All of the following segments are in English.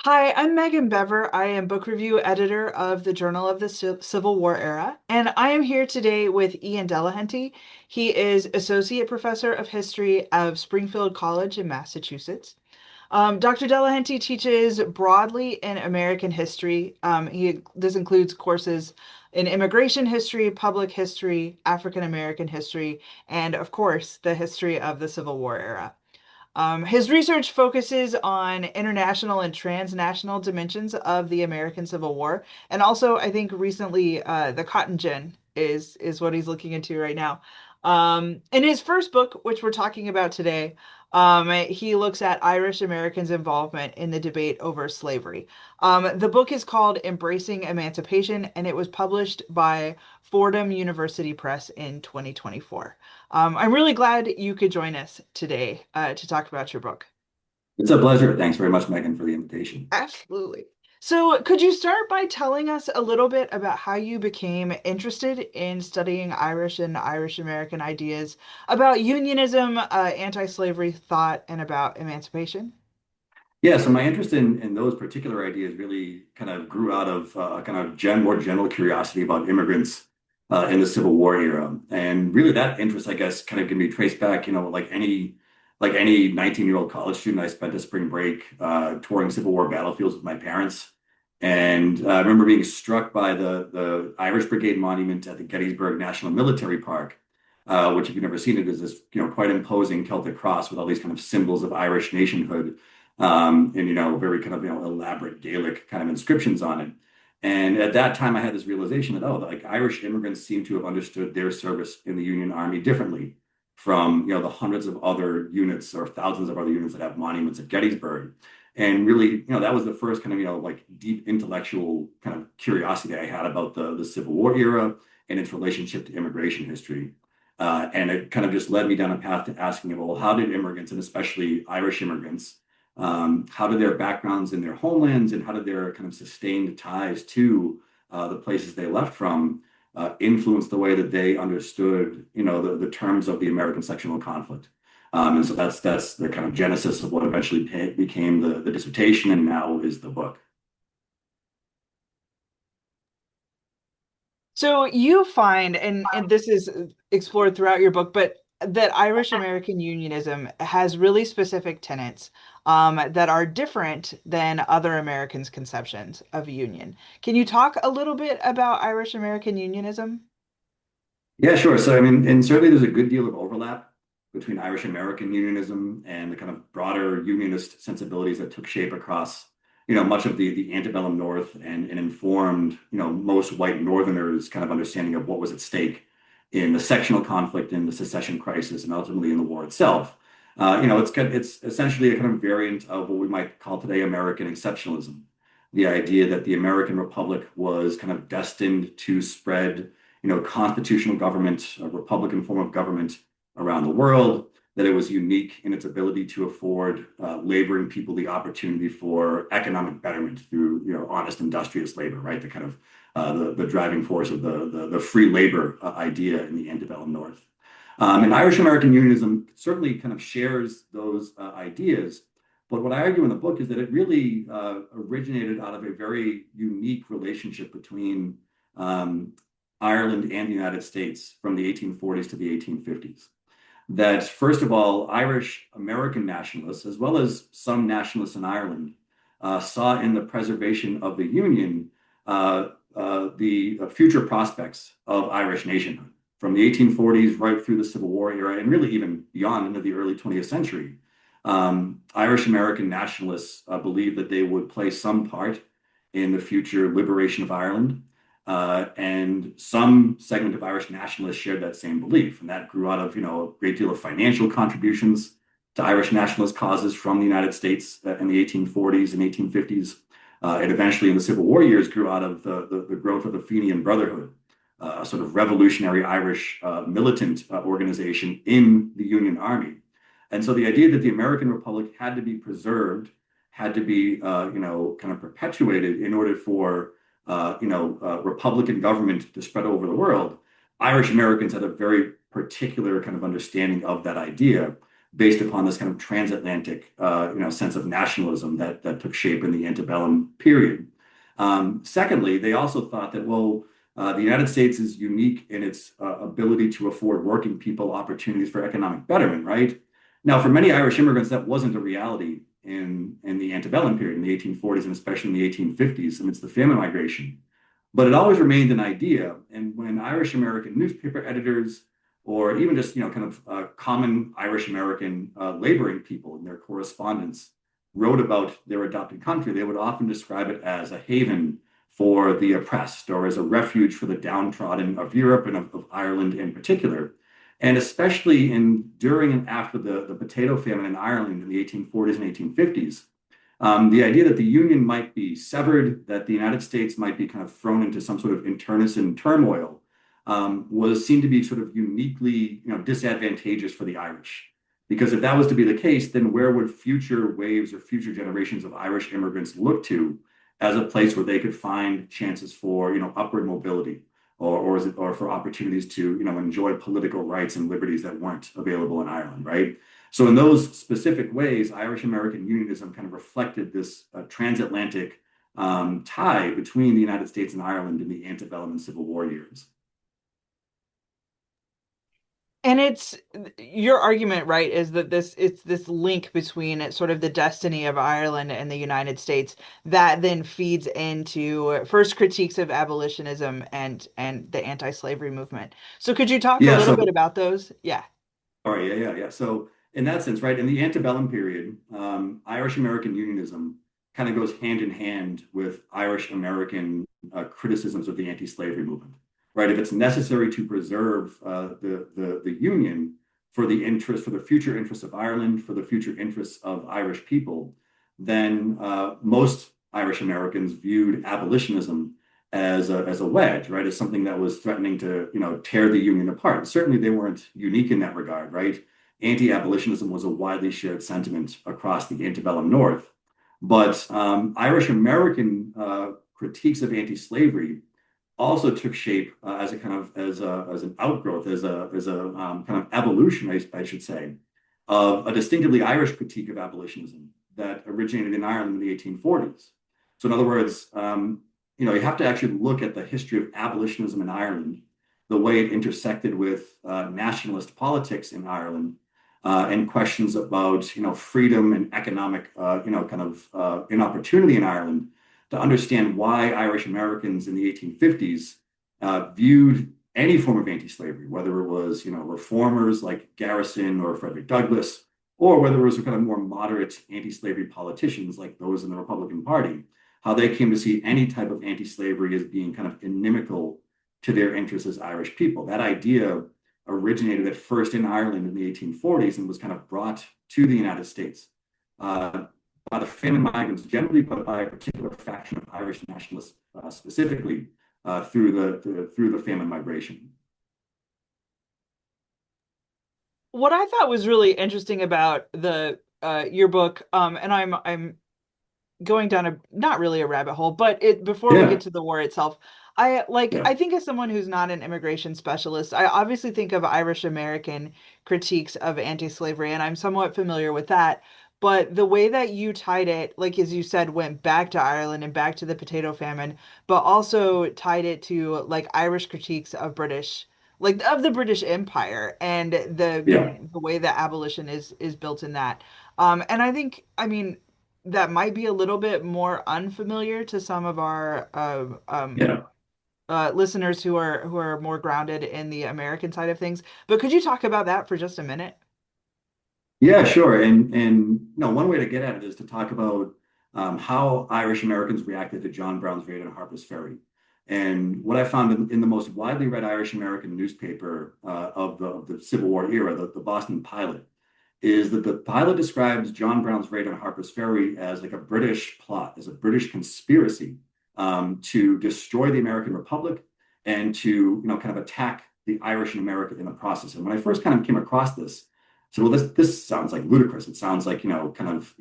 Hi, I'm Megan Bever. I am book review editor of the Journal of the Civil War Era, and I am here today with Ian Delahanty. He is Associate Professor of History of Springfield College in Massachusetts. Dr. Delahanty teaches broadly in American history. This includes courses in immigration history, public history, African American history, and of course, the history of the Civil War era. His research focuses on international and transnational dimensions of the American Civil War, and also I think recently the cotton gin is what he's looking into right now. In his first book, which we're talking about today, he looks at Irish Americans' involvement in the debate over slavery. The book is called Embracing Emancipation, and it was published by Fordham University Press in 2024. I'm really glad you could join us today to talk about your book. It's a pleasure. Thanks very much, Megan, for the invitation. Absolutely. So, could you start by telling us a little bit about how you became interested in studying Irish and Irish American ideas about unionism, anti-slavery thought, and about emancipation? Yeah, so my interest in those particular ideas really kind of grew out of kind of more general curiosity about immigrants in the Civil War era, and really that interest, I guess, kind of can be traced back, like any 19-year-old college student. I spent a spring break touring Civil War battlefields with my parents, and I remember being struck by the Irish Brigade Monument at the Gettysburg National Military Park, which, if you've never seen it, is this quite imposing Celtic cross with all these kind of symbols of Irish nationhood, and very kind of elaborate Gaelic kind of inscriptions on it. And at that time, I had this realization that, like Irish immigrants seem to have understood their service in the Union Army differently from the hundreds of other units or thousands of other units that have monuments at Gettysburg. And really, that was the first kind of like deep intellectual kind of curiosity I had about the Civil War era and its relationship to immigration history. And it kind of just led me down a path to asking, well, how did immigrants, and especially Irish immigrants, how did their backgrounds in their homelands and how did their kind of sustained ties to the places they left from influence the way that they understood, the terms of the American sectional conflict? And so that's the kind of genesis of what eventually became the dissertation and now is the book. So you find, and this is explored throughout your book, but that Irish American unionism has really specific tenets that are different than other Americans' conceptions of union. Can you talk a little bit about Irish American unionism? Yeah, sure. So, I mean, and certainly there's a good deal of overlap between Irish American unionism and the kind of broader unionist sensibilities that took shape across, much of the antebellum North and informed, most white Northerners' kind of understanding of what was at stake in the sectional conflict, in the secession crisis, and ultimately in the war itself. It's essentially a kind of variant of what we might call today American exceptionalism. The idea that the American Republic was kind of destined to spread constitutional government, a republican form of government around the world, that it was unique in its ability to afford laboring people the opportunity for economic betterment through, honest, industrious labor, right? The kind of the driving force of the free labor idea in the antebellum North. And Irish American unionism certainly kind of shares those ideas. But what I argue in the book is that it really originated out of a very unique relationship between Ireland and the United States from the 1840s to the 1850s. That, first of all, Irish American nationalists, as well as some nationalists in Ireland, saw in the preservation of the Union the future prospects of Irish nationhood. From the 1840s right through the Civil War era, and really even beyond into the early 20th century, Irish American nationalists believed that they would play some part in the future liberation of Ireland. And some segment of Irish nationalists shared that same belief, and that grew out of a great deal of financial contributions to Irish nationalist causes from the United States in the 1840s and 1850s. And eventually, in the Civil War years, grew out of the growth of the Fenian Brotherhood, a sort of revolutionary Irish militant organization in the Union Army. And so the idea that the American Republic had to be preserved, had to be, kind of perpetuated in order for Republican government to spread over the world, Irish Americans had a very particular kind of understanding of that idea based upon this kind of transatlantic, sense of nationalism that took shape in the antebellum period. Secondly, they also thought that, well, the United States is unique in its ability to afford working people opportunities for economic betterment, right? Now, for many Irish immigrants, that wasn't a reality in the antebellum period, in the 1840s and especially in the 1850s amidst the famine migration. But it always remained an idea. And when Irish American newspaper editors, or even just kind of common Irish American laboring people in their correspondence wrote about their adopted country, they would often describe it as a haven for the oppressed or as a refuge for the downtrodden of Europe and of Ireland in particular. And especially during and after the potato famine in Ireland in the 1840s and 1850s, the idea that the Union might be severed, that the United States might be kind of thrown into some sort of internecine turmoil, was seen to be sort of uniquely, disadvantageous for the Irish. Because if that was to be the case, then where would future waves or future generations of Irish immigrants look to as a place where they could find chances for, upward mobility, or for opportunities to, enjoy political rights and liberties that weren't available in Ireland, right? So in those specific ways, Irish American unionism kind of reflected this transatlantic tie between the United States and Ireland in the antebellum and Civil War years. And it's your argument, right, is that it's this link between sort of the destiny of Ireland and the United States that then feeds into first critiques of abolitionism and the anti-slavery movement. So could you talk a Yeah, little so bit about those? Yeah. all right, yeah. So in that sense, right, in the antebellum period, Irish American unionism kind of goes hand in hand with Irish American criticisms of the anti-slavery movement, right? If it's necessary to preserve the Union for the future interests of Ireland, for the future interests of Irish people, then most Irish Americans viewed abolitionism as a wedge, right? As something that was threatening to, tear the Union apart. Certainly, they weren't unique in that regard, right? Anti-abolitionism was a widely shared sentiment across the antebellum North, but Irish American critiques of anti-slavery also took shape as a kind of as an outgrowth, as a kind of evolution, I should say, of a distinctively Irish critique of abolitionism that originated in Ireland in the 1840s. So, in other words, you have to actually look at the history of abolitionism in Ireland, the way it intersected with nationalist politics in Ireland, and questions about freedom and economic kind of inopportunity in Ireland, to understand why Irish Americans in the 1850s viewed any form of anti-slavery, whether it was reformers like Garrison or Frederick Douglass, or whether it was kind of more moderate anti-slavery politicians like those in the Republican Party, how they came to see any type of anti-slavery as being kind of inimical to their interests as Irish people. That idea originated at first in Ireland in the 1840s and was kind of brought to the United States by the famine migrants generally, but by a particular faction of Irish nationalists specifically through the famine migration. What I thought was really interesting about the your book, and I'm going down a not really a rabbit hole, but it before we Yeah, get to the war itself, yeah, I think as someone who's not an immigration specialist, I obviously think of Irish American critiques of anti-slavery, and I'm somewhat familiar with that. But the way that you tied it, like as you said, went back to Ireland and back to the potato famine, but also tied it to like Irish critiques of British, like of the British Empire and yeah, the way that abolition is built in that. And I think, I mean, that might be a little bit more unfamiliar to some of our yeah. listeners who are more grounded in the American side of things. But could you talk about that for just a minute? Yeah, sure. And one way to get at it is to talk about how Irish Americans reacted to John Brown's raid on Harper's Ferry. And what I found in the most widely read Irish American newspaper of the Civil War era, the Boston Pilot, is that the pilot describes John Brown's raid on Harper's Ferry as like a British plot, as a British conspiracy to destroy the American Republic and to kind of attack the Irish in America in the process. And when I first kind of came across this, I said, well, this sounds like ludicrous. It sounds like kind of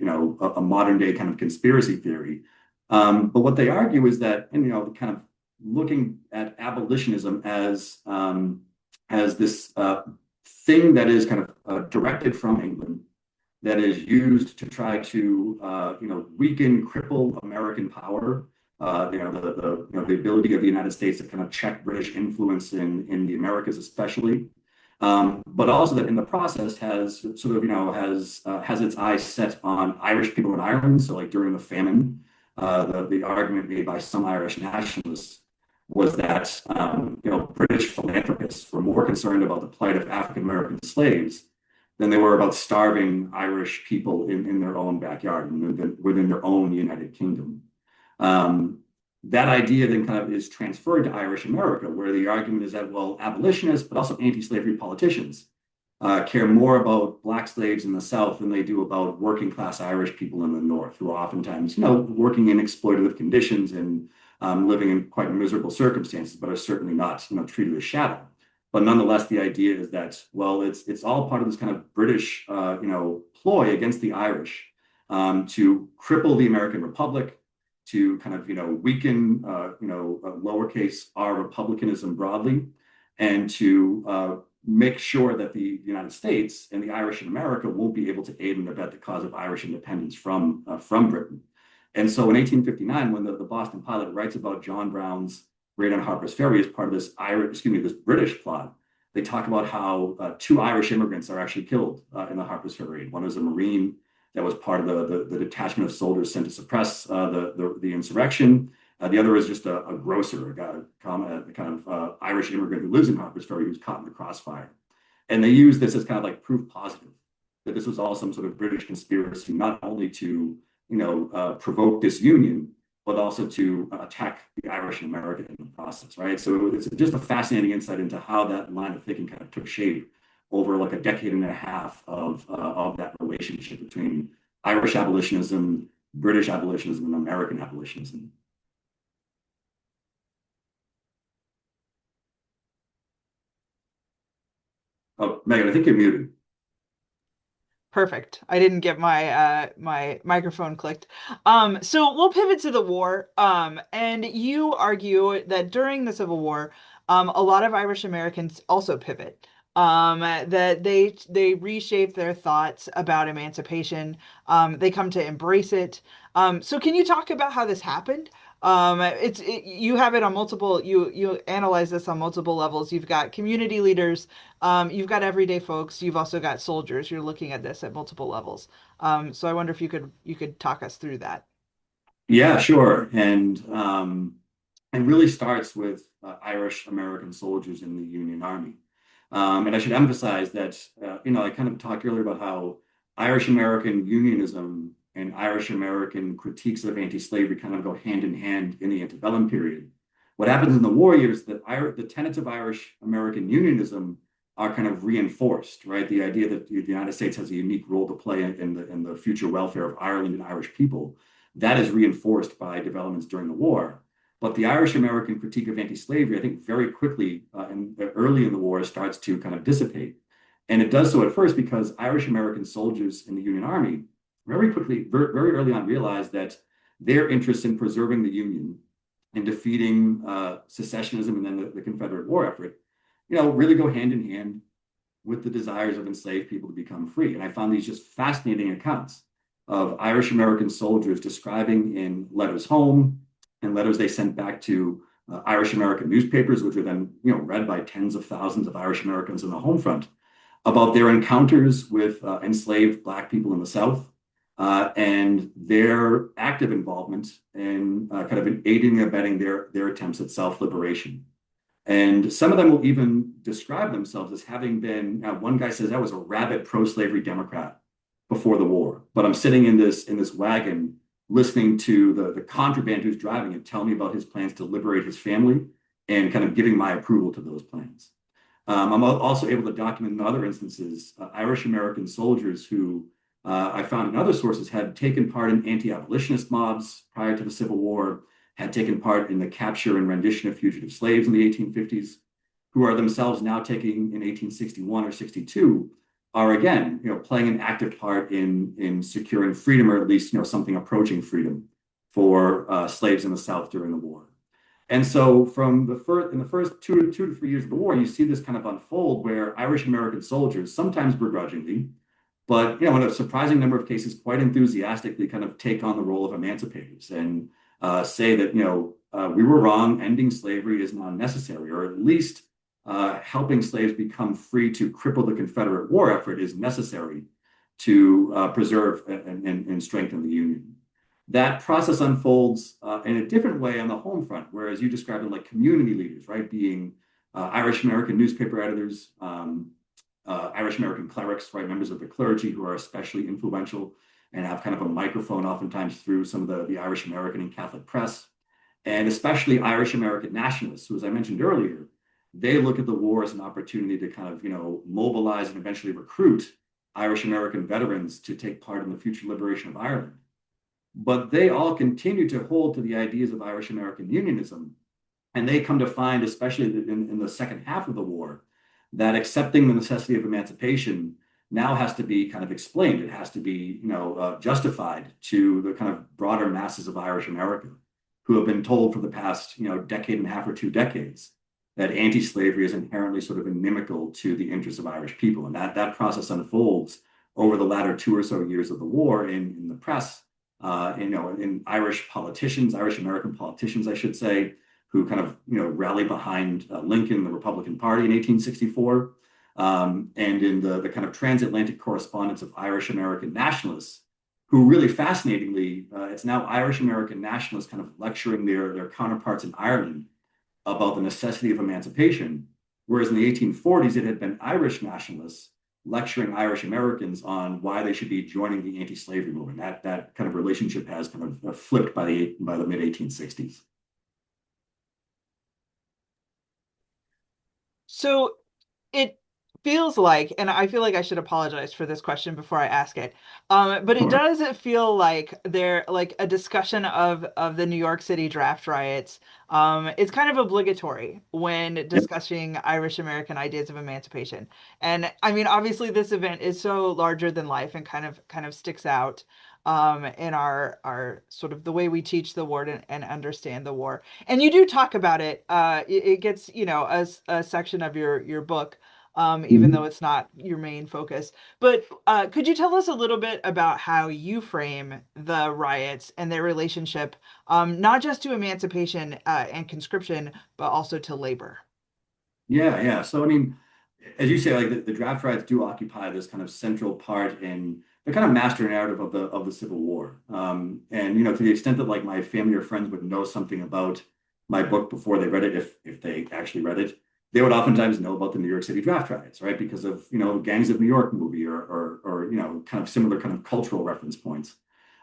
a modern day kind of conspiracy theory. But what they argue is that, and kind of looking at abolitionism as this thing that is kind of directed from England that is used to try to weaken, cripple American power. The ability of the United States to kind of check British influence in the Americas, especially, but also that in the process has sort of has its eyes set on Irish people in Ireland. So like during the famine, the argument made by some Irish nationalists was that British philanthropists were more concerned about the plight of African American slaves than they were about starving Irish people in their own backyard and within their own United Kingdom. Um, that idea then kind of is transferred to Irish America, where the argument is that, well, abolitionists, but also anti-slavery politicians care more about Black slaves in the South than they do about working class Irish people in the North, who are oftentimes, working in exploitative conditions and living in quite miserable circumstances, but are certainly not, treated as shadow. But nonetheless, the idea is that, well, it's all part of this kind of British, ploy against the Irish to cripple the American Republic, to kind of, weaken, lowercase r republicanism broadly, and to make sure that the United States and the Irish in America won't be able to aid and abet the cause of Irish independence from Britain. And so in 1859, when the Boston Pilot writes about John Brown's raid on Harper's Ferry as part of this British plot, they talk about how two Irish immigrants are actually killed in the Harper's Ferry raid. One was a Marine that was part of the detachment of soldiers sent to suppress the insurrection. The other is just a grocer, a kind of Irish immigrant who lives in Harper's Ferry who's caught in the crossfire. And they use this as kind of like proof positive that this was all some sort of British conspiracy, not only to provoke disunion, but also to attack the Irish in America in the process, right? So it's just a fascinating insight into how that line of thinking kind of took shape over like a decade and a half of that relationship between Irish abolitionism, British abolitionism, and American abolitionism. Oh, Megan, I think you're muted. Perfect. I didn't get my microphone clicked. So we'll pivot to the war. And you argue that during the Civil War, a lot of Irish Americans also pivot. That they reshape their thoughts about emancipation. They come to embrace it. So can you talk about how this happened? You have it on multiple. You analyze this on multiple levels. You've got community leaders. You've got everyday folks. You've also got soldiers. You're looking at this at multiple levels. So I wonder if you could talk us through that. Yeah, sure. And really starts with Irish American soldiers in the Union Army. And I should emphasize that, I kind of talked earlier about how Irish American unionism and Irish American critiques of anti-slavery kind of go hand in hand in the antebellum period. What happens in the war years is that the tenets of Irish American unionism are kind of reinforced, right? The idea that the United States has a unique role to play in the future welfare of Ireland and Irish people, that is reinforced by developments during the war. But the Irish American critique of anti-slavery, I think very quickly and early in the war starts to kind of dissipate. And it does so at first because Irish American soldiers in the Union Army very quickly, very early on, realized that their interest in preserving the Union and defeating secessionism and then the Confederate war effort, really go hand in hand with the desires of enslaved people to become free. And I found these just fascinating accounts of Irish American soldiers describing in letters home and letters they sent back to Irish American newspapers, which were then read by tens of thousands of Irish Americans in the home front, about their encounters with enslaved Black people in the South and their active involvement in kind of aiding and abetting their attempts at self-liberation. And some of them will even describe themselves as having been, one guy says, I was a rabid pro-slavery Democrat before the war, but I'm sitting in this wagon listening to the contraband who's driving it tell me about his plans to liberate his family and kind of giving my approval to those plans. I'm also able to document in other instances Irish American soldiers who I found in other sources had taken part in anti-abolitionist mobs prior to the Civil War, had taken part in the capture and rendition of fugitive slaves in the 1850s, who are themselves now taking in 1861 or 62, are again, playing an active part in securing freedom, or at least, something approaching freedom for slaves in the South during the war. And so from the first in the first 2 to 3 years of the war, you see this kind of unfold where Irish American soldiers, sometimes begrudgingly, but in a surprising number of cases, quite enthusiastically, kind of take on the role of emancipators and say that we were wrong, ending slavery is not necessary, or at least helping slaves become free to cripple the Confederate war effort is necessary to preserve and strengthen the Union. That process unfolds in a different way on the home front, whereas you described them like community leaders, right? Being Irish American newspaper editors, Irish American clerics, right? Members of the clergy who are especially influential and have kind of a microphone oftentimes through some of the Irish American and Catholic press, and especially Irish American nationalists, who, as I mentioned earlier, they look at the war as an opportunity to kind of, mobilize and eventually recruit Irish American veterans to take part in the future liberation of Ireland. But they all continue to hold to the ideas of Irish American unionism. And they come to find, especially in the second half of the war, that accepting the necessity of emancipation now has to be kind of explained. It has to be, justified to the kind of broader masses of Irish America who have been told for the past, decade and a half or 2 decades that anti-slavery is inherently sort of inimical to the interests of Irish people. And that process unfolds over the latter 2 or so years of the war in the press, in Irish politicians, Irish American politicians, I should say, who kind of rally behind Lincoln, the Republican Party in 1864, and in the kind of transatlantic correspondence of Irish American nationalists, who really fascinatingly, it's now Irish American nationalists kind of lecturing their counterparts in Ireland about the necessity of emancipation, whereas in the 1840s it had been Irish nationalists lecturing Irish Americans on why they should be joining the anti-slavery movement. That kind of relationship has kind of flipped by the mid 1860s. So it feels like, and I feel like I should apologize for this question before I ask it. But it Sure. does feel like there, like a discussion of the New York City draft riots. It's kind of obligatory when Yep. discussing Irish American ideas of emancipation. And I mean, obviously, this event is so larger than life and kind of sticks out in our sort of the way we teach the war and understand the war. And you do talk about it. It gets, a section of your book, even though Mhm. it's not your main focus. But could you tell us a little bit about how you frame the riots and their relationship, not just to emancipation and conscription, but also to labor? Yeah, yeah. So I mean, as you say, like the draft riots do occupy this kind of central part in the kind of master narrative of the Civil War. And to the extent that like my family or friends would know something about my book before they read it, if they actually read it, they would oftentimes know about the New York City draft riots, right? Because of Gangs of New York movie or kind of similar kind of cultural reference points.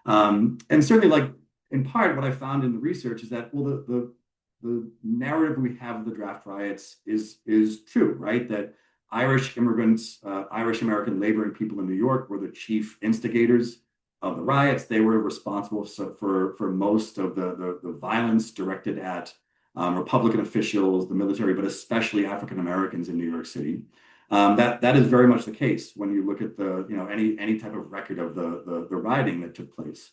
And certainly, like in part, what I found in the research is that well, the narrative we have of the draft riots is true, right? That Irish immigrants, Irish American laboring people in New York were the chief instigators of the riots. They were responsible for most of the violence directed at Republican officials, the military, but especially African Americans in New York City. That is very much the case when you look at the any type of record of the rioting that took place.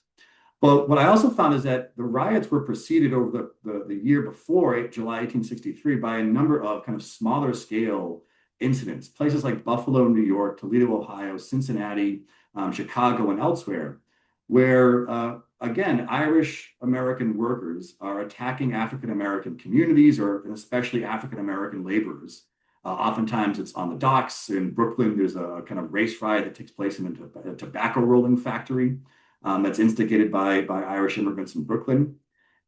But what I also found is that the riots were preceded over the year before, July 1863, by a number of kind of smaller scale incidents, places like Buffalo, New York, Toledo, Ohio, Cincinnati, Chicago, and elsewhere, where, again, Irish American workers are attacking African American communities or especially African American laborers. Oftentimes it's on the docks in Brooklyn. There's a kind of race riot that takes place in a tobacco rolling factory that's instigated by Irish immigrants in Brooklyn.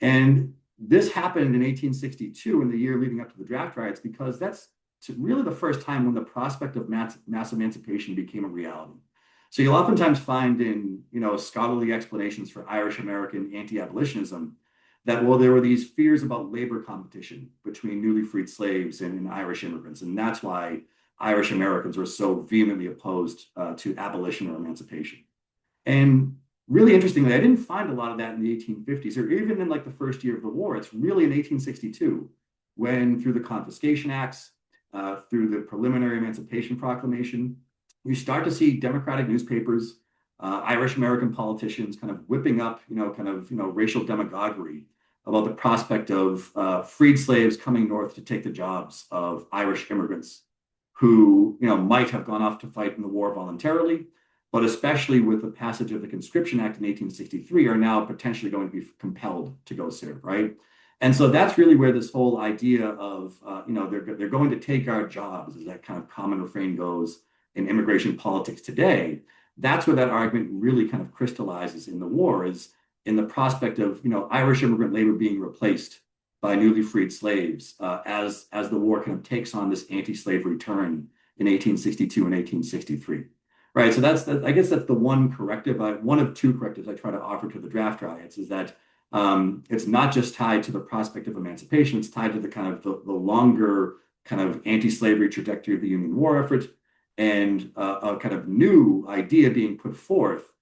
And this happened in 1862, in the year leading up to the draft riots, because that's really the first time when the prospect of mass emancipation became a reality. So you'll oftentimes find in scholarly explanations for Irish American anti-abolitionism that well there were these fears about labor competition between newly freed slaves and Irish immigrants, and that's why Irish Americans were so vehemently opposed to abolition or emancipation. And really interestingly, I didn't find a lot of that in the 1850s or even in like the first year of the war. It's really in 1862 when, through the Confiscation Acts, through the Preliminary Emancipation Proclamation, you start to see Democratic newspapers, Irish American politicians kind of whipping up, racial demagoguery about the prospect of freed slaves coming north to take the jobs of Irish immigrants who, might have gone off to fight in the war voluntarily, but especially with the passage of the Conscription Act in 1863, are now potentially going to be compelled to go serve, right? And so that's really where this whole idea of, they're going to take our jobs, as that kind of common refrain goes in immigration politics today. That's where that argument really kind of crystallizes in the war, is in the prospect of, Irish immigrant labor being replaced by newly freed slaves as the war kind of takes on this anti-slavery turn in 1862 and 1863. Right. So I guess that's the one corrective, one of two correctives I try to offer to the draft riots, is that it's not just tied to the prospect of emancipation, it's tied to the kind of the longer kind of anti-slavery trajectory of the Union war effort, and a kind of new idea being put forth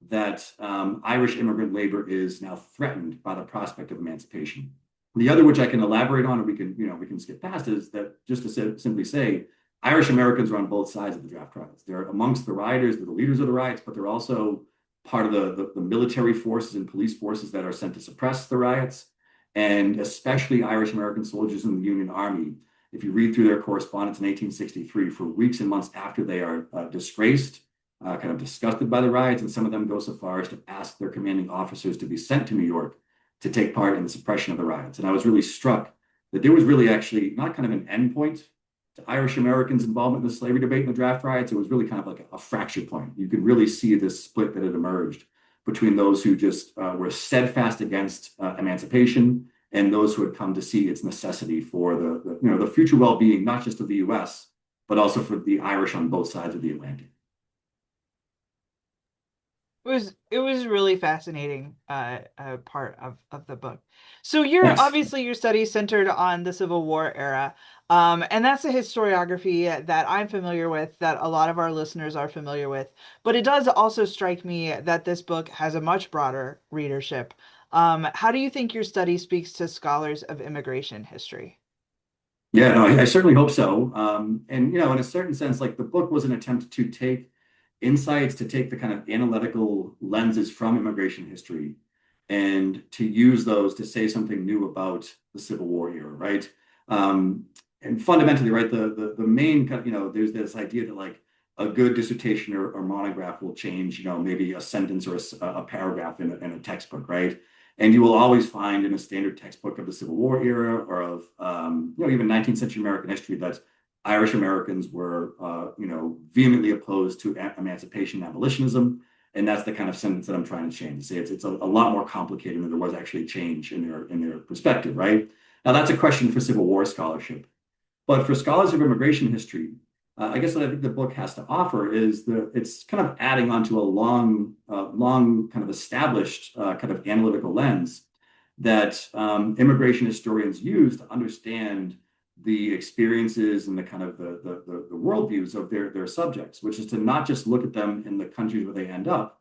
that Irish immigrant labor is now threatened by the prospect of emancipation. The other, which I can elaborate on, and we can skip past, is that just to simply say, Irish Americans are on both sides of the draft riots. They're amongst the rioters, they're the leaders of the riots, but they're also part of the military forces and police forces that are sent to suppress the riots, and especially Irish American soldiers in the Union Army. If you read through their correspondence in 1863, for weeks and months after they are disgraced, kind of disgusted by the riots, and some of them go so far as to ask their commanding officers to be sent to New York to take part in the suppression of the riots. And I was really struck that there was really actually not kind of an endpoint to Irish Americans' involvement in the slavery debate in the draft riots. It was really kind of like a fracture point. You could really see this split that had emerged between those who just were steadfast against emancipation and those who had come to see its necessity for the future well-being, not just of the U.S., but also for the Irish on both sides of the Atlantic. It was really fascinating part of the book. So you're Thanks. obviously your study centered on the Civil War era, and that's a historiography that I'm familiar with, that a lot of our listeners are familiar with. But it does also strike me that this book has a much broader readership. How do you think your study speaks to scholars of immigration history? Yeah, no, I certainly hope so. And in a certain sense, like the book was an attempt to take insights, to take the kind of analytical lenses from immigration history and to use those to say something new about the Civil War era, right? And fundamentally, right, the main kind of, there's this idea that like a good dissertation or monograph will change, maybe a sentence or a paragraph in a textbook, right? And you will always find in a standard textbook of the Civil War era or of, even 19th century American history, that Irish Americans were, vehemently opposed to emancipation and abolitionism. And that's the kind of sentence that I'm trying to change. Say it's a lot more complicated than there was actually a change in their perspective, right? Now, that's a question for Civil War scholarship. But for scholars of immigration history, I guess what I think the book has to offer is it's kind of adding onto a long kind of established kind of analytical lens that immigration historians use to understand the experiences and the kind of the worldviews of their subjects, which is to not just look at them in the countries where they end up,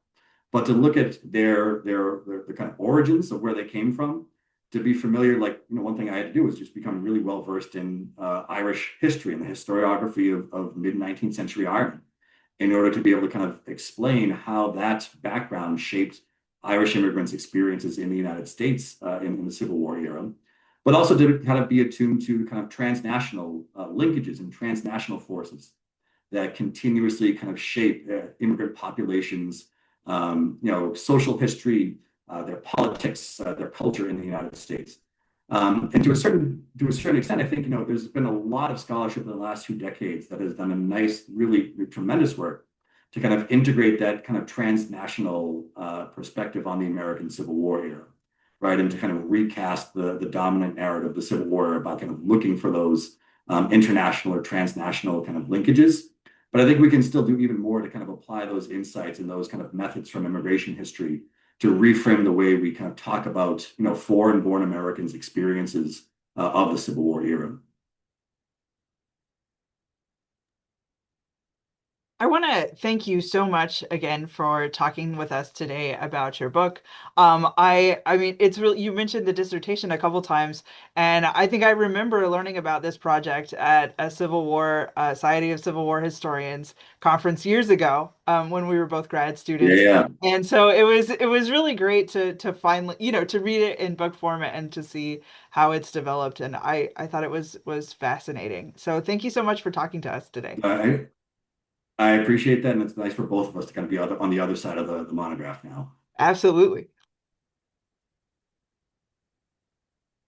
but to look at the kind of origins of where they came from, to be familiar. Like, one thing I had to do was just become really well versed in Irish history and the historiography of mid 19th century Ireland, in order to be able to kind of explain how that background shaped Irish immigrants' experiences in the United States in the Civil War era, but also to kind of be attuned to kind of transnational linkages and transnational forces that continuously kind of shape immigrant populations, social history, their politics, their culture in the United States. And to a certain extent, I think there's been a lot of scholarship in the last 2 decades that has done a nice, really tremendous work to kind of integrate that kind of transnational perspective on the American Civil War era, right, and to kind of recast the dominant narrative of the Civil War era by kind of looking for those international or transnational kind of linkages. But I think we can still do even more to kind of apply those insights and those kind of methods from immigration history to reframe the way we kind of talk about, foreign-born Americans' experiences of the Civil War era. I want to thank you so much again for talking with us today about your book. I mean, it's really, you mentioned the dissertation a couple times, and I think I remember learning about this project at a Civil War, Society of Civil War Historians conference years ago, when we were both grad Yeah, students. yeah. And so it was really great to finally, to read it in book format and to see how it's developed. And I thought it was fascinating. So thank you so much for talking to us today. I I appreciate that, and it's nice for both of us to kind of be on the other side of the monograph now. Absolutely.